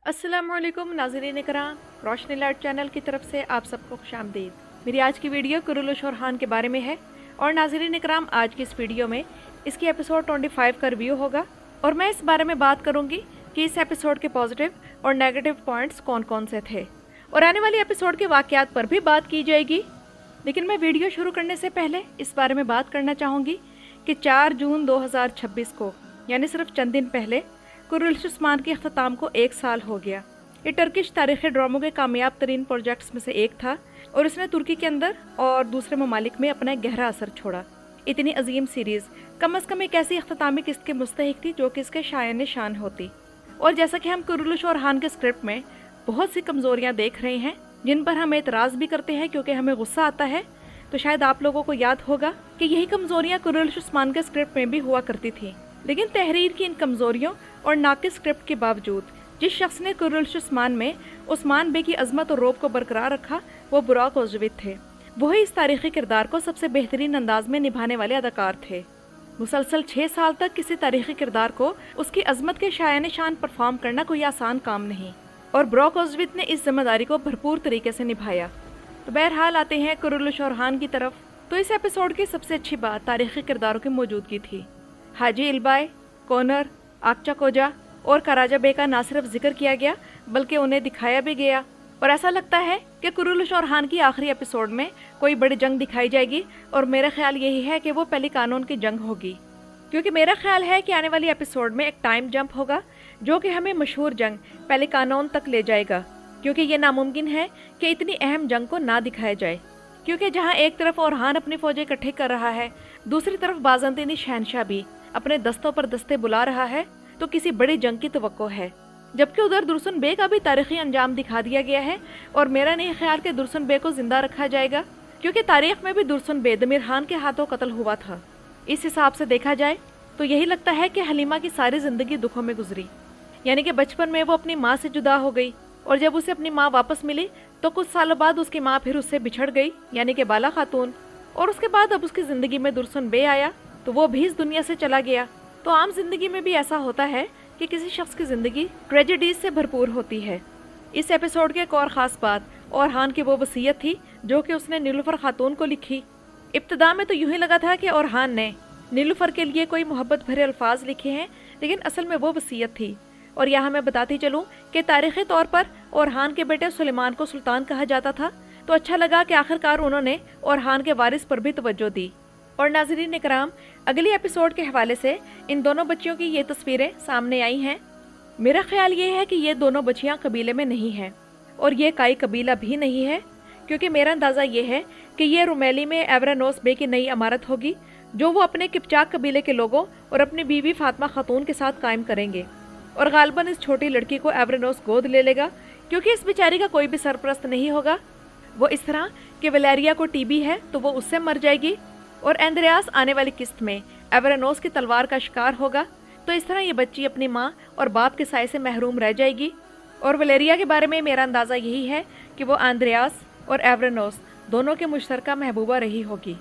अस्सलामुअलैकुम नाज़रीन इकराम, रोशनी light channel की तरफ से आप सबको खुशामदीद। मेरी आज की वीडियो कुरुलुश और हान के बारे में है और नाज़रीन इकराम आज की इस वीडियो में इसकी एपिसोड 25 का रिव्यू होगा और मैं इस बारे में बात करूंगी कि इस एपिसोड के पॉजिटिव और नेगेटिव पॉइंट्स कौन कौन से थे और आने वाली एपिसोड के वाक़यात पर भी बात की जाएगी। लेकिन मैं वीडियो शुरू करने से पहले इस बारे में बात करना चाहूँगी कि 4 जून 2026 को यानी सिर्फ चंद दिन पहले कुरुलुश उस्मान के अख्ताम को 1 साल हो गया। ये टर्किश तारीख़ी ड्रामों के कामयाब तरीन प्रोजेक्ट्स में से एक था और इसने तुर्की के अंदर और दूसरे ममालिक में अपना गहरा असर छोड़ा। इतनी अजीम सीरीज़ कम अज़ कम एक ऐसी अख्तामी किस्त के मुस्तहिक थी जो कि इसके शायने शान होती। और जैसा कि हम कुरुलुश और हान के स्क्रिप्ट में बहुत सी कमज़ोरियाँ देख रहे हैं जिन पर हम एतराज़ भी करते हैं क्योंकि हमें गुस्सा आता है, तो शायद आप लोगों को याद होगा कि यही कमज़ोरियाँ कुरुलुश उस्मान के स्क्रिप्ट में भी हुआ करती थी। लेकिन तहरीर की इन कमज़ोरियों और नाक़िस स्क्रिप्ट के बावजूद जिस शख्स ने कुरुलुश उस्मान में उस्मान बे की अज़मत और रोब को बरकरार रखा वो बुराक ओज़वित थे। वही इस तारीख़ी किरदार को सबसे बेहतरीन अंदाज में निभाने वाले अदाकार थे। मुसलसल 6 साल तक किसी तारीख़ी किरदार को उसकी अज़मत के शायान शान परफॉर्म करना कोई आसान काम नहीं और बुराक ओज़वित ने इस जिम्मेदारी को भरपूर तरीके से निभाया। तो बहरहाल आते हैं कुरुलुश और हान की तरफ। तो इस एपिसोड की सबसे अच्छी बात तारीख़ी किरदारों की मौजूदगी थी। हाजी इल्बाई, कोनर, आकचा कोजा और कराजा बे का ना सिर्फ जिक्र किया गया बल्कि उन्हें दिखाया भी गया और ऐसा लगता है कि कुरुलुश और हान की आखिरी एपिसोड में कोई बड़ी जंग दिखाई जाएगी और मेरा ख्याल यही है कि वो पहली कानून की जंग होगी, क्योंकि मेरा ख्याल है कि आने वाली एपिसोड में एक टाइम जंप होगा जो कि हमें मशहूर जंग पहले कानून तक ले जाएगा, क्योंकि ये नामुमकिन है कि इतनी अहम जंग को ना दिखाया जाए। क्योंकि जहाँ एक तरफ ओरहान अपनी फौजें इकट्ठी कर रहा है, दूसरी तरफ बाज़ंतीनी शहनशाह भी अपने दस्तों पर दस्ते बुला रहा है, तो किसी बड़ी जंग की तवक्को है। जबकि उधर दुर्सुन बे का भी तारीख़ी अंजाम दिखा दिया गया है और मेरा नहीं ख्याल कि दुर्सुन बे को जिंदा रखा जाएगा, क्योंकि तारीख़ में भी दुर्सुन बे दमीर खान के हाथों कत्ल हुआ था। इस हिसाब से देखा जाए तो यही लगता है कि हलीमा की सारी ज़िंदगी दुखों में गुजरी, यानी कि बचपन में वो अपनी माँ से जुदा हो गई और जब उसे अपनी माँ वापस मिली तो कुछ सालों बाद उसकी माँ फिर उससे बिछड़ गई, यानी कि बाला खातून। और उसके बाद अब उसकी ज़िंदगी में दुर्सुन बे आया तो वो भी इस दुनिया से चला गया। तो आम जिंदगी में भी ऐसा होता है कि किसी शख्स की ज़िंदगी ट्रेजेडीज से भरपूर होती है। इस एपिसोड की एक और ख़ास बात ओरहान की वो वसीयत थी जो कि उसने नीलुफर खातून को लिखी। इब्तिदा में तो यूँ ही लगा था कि ओरहान ने नीलुफर के लिए कोई मोहब्बत भरे अल्फाज लिखे हैं, लेकिन असल में वो वसीयत थी। और यहाँ मैं बताती चलूँ कि तारीख़ी तौर पर ओरहान के बेटे सुलेमान को सुल्तान कहा जाता था, तो अच्छा लगा कि आखिरकार उन्होंने ओरहान के वारिस पर भी तवज्जो दी। और नाज़रीन इकराम, अगली एपिसोड के हवाले से इन दोनों बच्चियों की ये तस्वीरें सामने आई हैं। मेरा ख्याल ये है कि ये दोनों बच्चियां कबीले में नहीं हैं और ये काई कबीला भी नहीं है, क्योंकि मेरा अंदाज़ा ये है कि ये रुमेली में एवरानोस बे की नई इमारत होगी जो वो अपने किपचाक कबीले के लोगों और अपनी बीवी फातिमा खातून के साथ कायम करेंगे। और गालबन इस छोटी लड़की को एवरानोस गोद ले लेगा, क्योंकि इस बेचारी का कोई भी सरपरस्त नहीं होगा। वो इस तरह कि वलेरिया को टीबी है तो वो उससे मर जाएगी और एंद्रियास आने वाली किस्त में एवरानोस की तलवार का शिकार होगा। तो इस तरह ये बच्ची अपनी माँ और बाप के साए से महरूम रह जाएगी। और वलेरिया के बारे में मेरा अंदाज़ा यही है कि वो एंद्रियास और एवरानोस दोनों के मुश्तरका महबूबा रही होगी,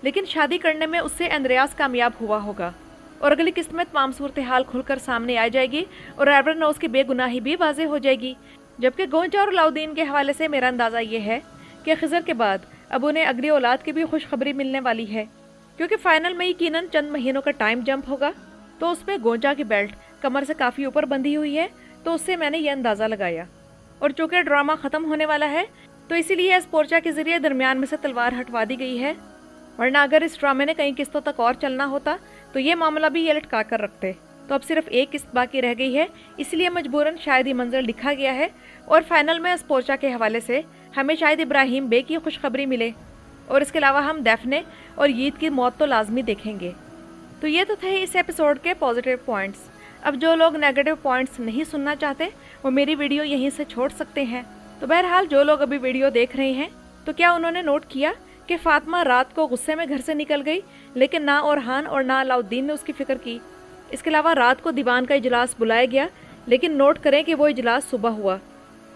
लेकिन शादी करने में उससे एंद्रियास कामयाब हुआ होगा और अगली किस्त में तमाम सूरत हाल खुलकर सामने आ जाएगी और एवरानोस की बेगुनाही भी वाज़ेह हो जाएगी। जबकि गोंचा और अलाउद्दीन के हवाले से मेरा अंदाज़ा ये है कि खिज़र के बाद अब उन्हें अगली औलाद की भी खुशखबरी मिलने वाली है, क्योंकि फाइनल में यकीनन चंद महीनों का टाइम जंप होगा। तो उसमें गोंचा की बेल्ट कमर से काफ़ी ऊपर बंधी हुई है, तो उससे मैंने ये अंदाज़ा लगाया। और चूँकि ड्रामा ख़त्म होने वाला है तो इसीलिए इस पोर्चा के ज़रिए दरमियान में से तलवार हटवा दी गई है, वरना अगर इस ड्रामे ने कई किस्तों तक और चलना होता तो ये मामला भी ये लटका कर रखते। तो अब सिर्फ एक किस्त बाकी रह गई है, इसलिए मजबूरन शायद ये मंजर लिखा गया है और फाइनल में इस पोर्चा के हवाले से हमें शायद इब्राहिम बे की खुशखबरी मिले और इसके अलावा हम डेफने और यीद की मौत तो लाजमी देखेंगे। तो ये तो थे इस एपिसोड के पॉजिटिव पॉइंट्स। अब जो लोग नेगेटिव पॉइंट्स नहीं सुनना चाहते वो मेरी वीडियो यहीं से छोड़ सकते हैं। तो बहरहाल जो लोग अभी वीडियो देख रहे हैं, तो क्या उन्होंने नोट किया कि फातिमा रात को गुस्से में घर से निकल गई, लेकिन ना ओरहान और ना अलाउद्दीन ने उसकी फ़िक्र की। इसके अलावा रात को दीवान का इजलास बुलाया गया, लेकिन नोट करें कि वो इजलास सुबह हुआ,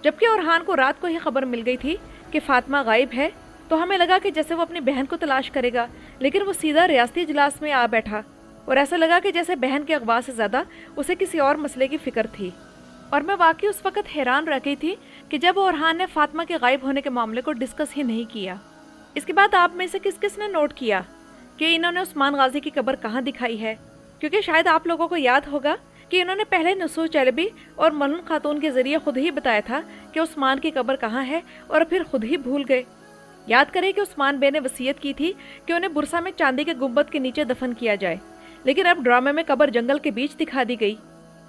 जबकि ओरहान को रात को ही खबर मिल गई थी कि फातिमा गायब है। तो हमें लगा कि जैसे वो अपनी बहन को तलाश करेगा, लेकिन वो सीधा रियासती इजलास में आ बैठा और ऐसा लगा कि जैसे बहन के अगवा से ज़्यादा उसे किसी और मसले की फ़िक्र थी। और मैं वाकई उस वक्त हैरान रह गई थी कि जब ओरहान ने फातिमा के गायब होने के मामले को डिस्कस ही नहीं किया। इसके बाद आप में से किस किस ने नोट किया कि इन्होंने उस्मान गाजी की कब्र कहाँ दिखाई है? क्योंकि शायद आप लोगों को याद होगा कि इन्होंने पहले नसूर चलबी और मलून खातून के जरिए खुद ही बताया था कि उस्मान की कब्र कहाँ है और फिर खुद ही भूल गए। याद करें कि उस्मान बे ने वसीयत की थी कि उन्हें बुरसा में चांदी के गुंबद के नीचे दफन किया जाए, लेकिन अब ड्रामे में कब्र जंगल के बीच दिखा दी गई।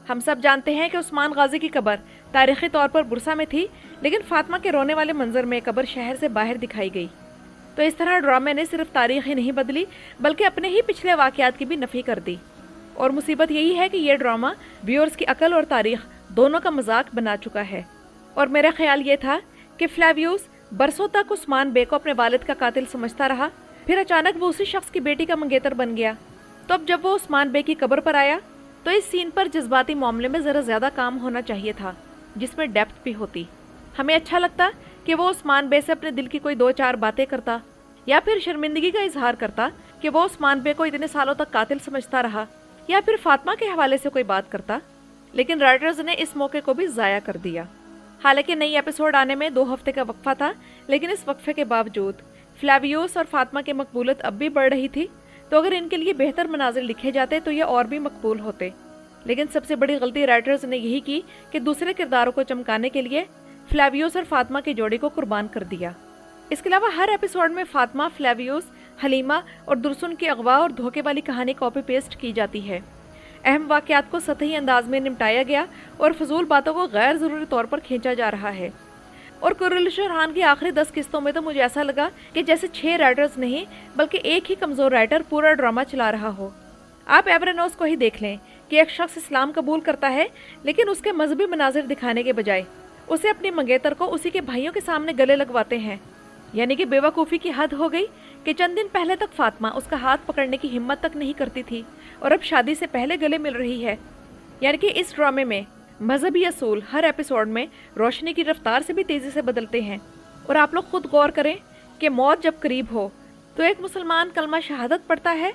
हम सब जानते हैं कि उस्मान गाजी की कब्र तारीखी तौर पर बुरसा में थी, लेकिन फातिमा के रोने वाले मंजर में कब्र शहर से बाहर दिखाई गई। तो इस तरह ड्रामे ने सिर्फ तारीख ही नहीं बदली बल्कि अपने ही पिछले वाकयात की भी नफी कर दी। और मुसीबत यही है कि यह ड्रामा व्यूअर्स की अकल और तारीख दोनों का मजाक बना चुका है। और मेरा ख्याल ये था कि फ्लेवियस बरसों तक उस्मान बे को अपने वालिद का कातिल समझता रहा, फिर अचानक वो उसी शख्स की बेटी का मंगेतर बन गया। तो अब जब वो उस्मान बे की कब्र पर आया तो इस सीन पर जज्बाती मामले में ज़रा ज़्यादा काम होना चाहिए था, जिसमें डेप्थ भी होती। हमें अच्छा लगता कि वो उस्मान बे से अपने दिल की कोई 2-4 बातें करता, या फिर शर्मिंदगी का इजहार करता कि वो उस्मान बे को इतने सालों तक कातिल समझता रहा, या फिर फातिमा के हवाले से कोई बात करता। लेकिन राइटर्स ने इस मौके को भी ज़ाया कर दिया। हालांकि नई एपिसोड आने में 2 हफ्ते का वक्फा था, लेकिन इस वक्फे के बावजूद फ्लेवियस और फातिमा की मकबूलियत अब भी बढ़ रही थी। तो अगर इनके लिए बेहतर मनाजिर लिखे जाते तो ये और भी मकबूल होते। लेकिन सबसे बड़ी गलती राइटर्स ने यही की कि दूसरे किरदारों को चमकाने के लिए फ्लेवियस और फातिमा की जोड़ी को कुर्बान कर दिया। इसके अलावा हर एपिसोड में फातिमा, फ्लेवियस, हलीमा और दुरसुन की अगवा और धोखे वाली कहानी कॉपी पेस्ट की जाती है। अहम वाकयात को सतही अंदाज में निपटाया गया और फजूल बातों को गैर ज़रूरी तौर पर खींचा जा रहा है। और कुरुल शोरहान की आखिरी 10 किस्तों में तो मुझे ऐसा लगा कि जैसे 6 राइटर्स नहीं बल्कि एक ही कमज़ोर राइटर पूरा ड्रामा चला रहा हो। आप एवरेनोस को ही देख लें कि एक शख्स इस्लाम कबूल करता है, लेकिन उसके मजहबी मनाजिर दिखाने के बजाय उसे अपनी मंगेतर को उसी के भाइयों के सामने गले लगवाते हैं। यानी कि बेवकूफ़ी की हद हो गई कि चंद दिन पहले तक फातिमा उसका हाथ पकड़ने की हिम्मत तक नहीं करती थी और अब शादी से पहले गले मिल रही है। यानी कि इस ड्रामे में मजहबी असूल हर एपिसोड में रोशनी की रफ्तार से भी तेज़ी से बदलते हैं। और आप लोग खुद गौर करें कि मौत जब करीब हो तो एक मुसलमान कलमा शहादत पढ़ता है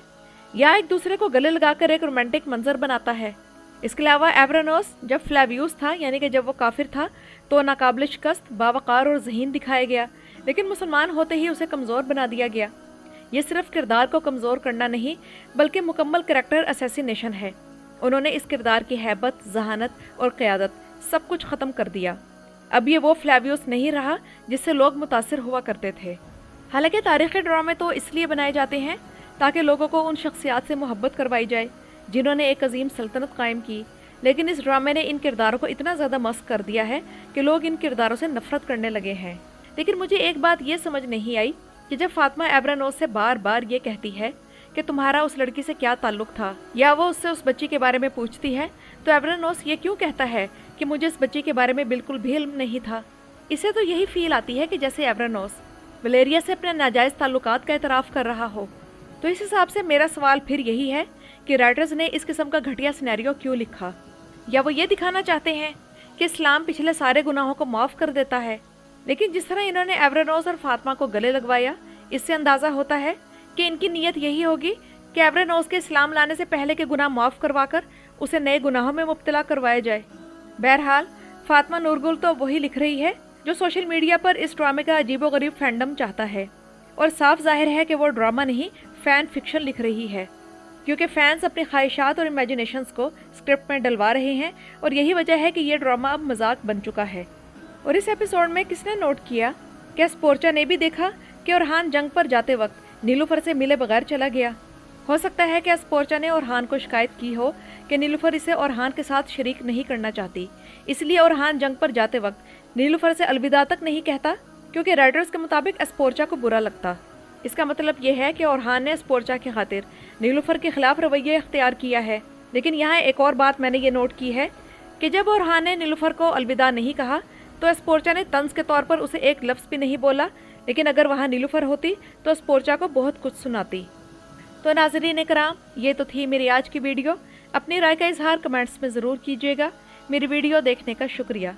या एक दूसरे को गले लगाकर एक रोमांटिक मंजर बनाता है। इसके अलावा एवरेनोस जब फ्लेवियस था, यानी कि जब वो काफिर था, तो नाकाबिल शिकस्त, बावकार और ज़हीन दिखाया गया, लेकिन मुसलमान होते ही उसे कमज़ोर बना दिया गया। ये सिर्फ किरदार को कमज़ोर करना नहीं बल्कि मुकम्मल करैक्टर असैसिनेशन है। उन्होंने इस किरदार की हैबत, जहानत और क़यादत सब कुछ ख़त्म कर दिया। अब ये वो फ्लेवियस नहीं रहा जिससे लोग मुतासिर हुआ करते थे। हालांकि तारीख़ी ड्रामे तो इसलिए बनाए जाते हैं ताकि लोगों को उन शख्सियात से मोहब्बत करवाई जाए जिन्होंने एक अजीम सल्तनत कायम की, लेकिन इस ड्रामे ने इन किरदारों को इतना ज़्यादा मस्क कर दिया है कि लोग इन किरदारों से नफरत करने लगे हैं। लेकिन मुझे एक बात ये समझ नहीं आई कि जब फातिमा एवरेनोस से बार बार ये कहती है कि तुम्हारा उस लड़की से क्या ताल्लुक था, या वो उससे उस बच्ची के बारे में पूछती है, तो एवरेनोस ये क्यों कहता है कि मुझे इस बच्ची के बारे में बिल्कुल भी इल्म नहीं था। इसे तो यही फील आती है कि जैसे एवरेनोस वलेरिया से अपने नाजायज़ ताल्लुकात का एतराफ़ कर रहा हो। तो इस हिसाब से मेरा सवाल फिर यही है कि राइटर्स ने इस किस्म का घटिया सिनेरियो क्यों लिखा? या वो ये दिखाना चाहते हैं कि इस्लाम पिछले सारे गुनाहों को माफ़ कर देता है? लेकिन जिस तरह इन्होंने एवरेनोस और फातिमा को गले लगवाया, इससे अंदाज़ा होता है कि इनकी नीयत यही होगी कि एवरेनोस के इस्लाम लाने से पहले के गुनाह माफ़ करवाकर उसे नए गुनाहों में मुब्तला करवाया जाए। बहरहाल फातिमा नूरगुल तो वही लिख रही है जो सोशल मीडिया पर इस ड्रामे का अजीबोगरीब फैंडम चाहता है, और साफ जाहिर है कि वो ड्रामा नहीं फ़ैन फिक्शन लिख रही है, क्योंकि फैंस अपनी ख्वाहिशात और इमेजिनेशंस को स्क्रिप्ट में डलवा रहे हैं, और यही वजह है कि ये ड्रामा अब मजाक बन चुका है। और इस एपिसोड में किसने नोट किया कि स्पोर्चा ने भी देखा कि ओरहान जंग पर जाते वक्त नीलूफर से मिले बगैर चला गया। हो सकता है कि स्पोर्चा ने ओरहान को शिकायत की हो कि नीलूफर इसे ओरहान के साथ शरीक नहीं करना चाहती, इसलिए ओरहान जंग पर जाते वक्त नीलूफर से अलविदा तक नहीं कहता, क्योंकि राइटर्स के मुताबिक स्पोर्चा को बुरा लगता। इसका मतलब यह है कि ओरहान ने स्पोर्चा की खातिर नीलूफर के खिलाफ रवैया इख्तियार किया है। लेकिन यहाँ एक और बात मैंने ये नोट की है कि जब ओरहान ने नीलूफर को अलविदा नहीं कहा तो स्पोर्चा ने तंज के तौर पर उसे एक लफ्ज़ भी नहीं बोला, लेकिन अगर वहाँ नीलूफर होती तो स्पोर्चा को बहुत कुछ सुनाती। तो नाज़रीन इकराम, ये तो थी मेरी आज की वीडियो। अपनी राय का इजहार कमेंट्स में ज़रूर कीजिएगा। मेरी वीडियो देखने का शुक्रिया।